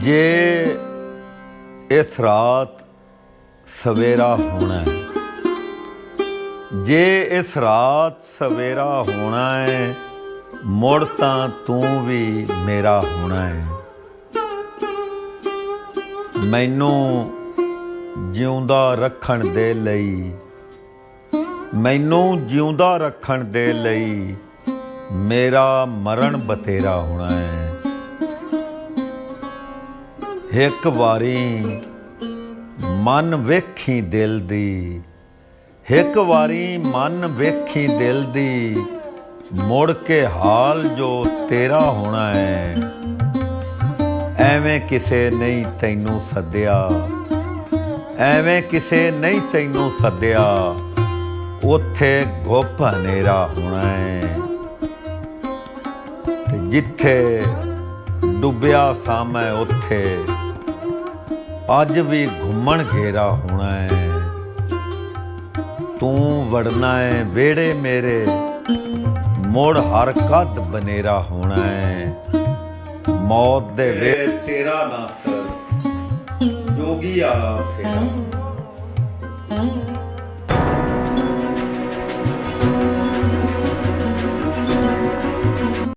जे इस रात सवेरा होना है, जे इस रात सवेरा होना है, मुड़ तां तू भी मेरा होना है। मैनू जिउंदा रखण दे लई, मैनू जिउंदा रखण दे लई मेरा मरण बतेरा होना है। एक वारी मन वेखी दिल दी, एक वारी मन वेखी दिल दी, मुड़ के हाल जो तेरा होना है। ਐਵੇਂ ਕਿਸੇ ਨਹੀਂ ਤੈਨੂੰ ਸੱਦਿਆ, ਐਵੇਂ ਕਿਸੇ ਨਹੀਂ ਤੈਨੂੰ ਸੱਦਿਆ, ਉੱਥੇ ਗੁੱਪ ਹਨੇਰਾ ਹੋਣਾ ਹੈ। ਤੇ ਜਿੱਥੇ ਡੁੱਬਿਆ ਸਾਂ ਮੈਂ ਉੱਥੇ ਅੱਜ ਵੀ ਘੁੰਮਣ ਘੇਰਾ ਹੋਣਾ ਹੈ। ਤੂੰ ਵੜਨਾ ਹੈ ਵਿਹੜੇ ਮੇਰੇ, ਮੁੜ ਹਰ ਕੱਦ ਬਨੇਰਾ ਹੋਣਾ ਹੈ। मौत दे वे तेरा नासर जोगी आ फेरा।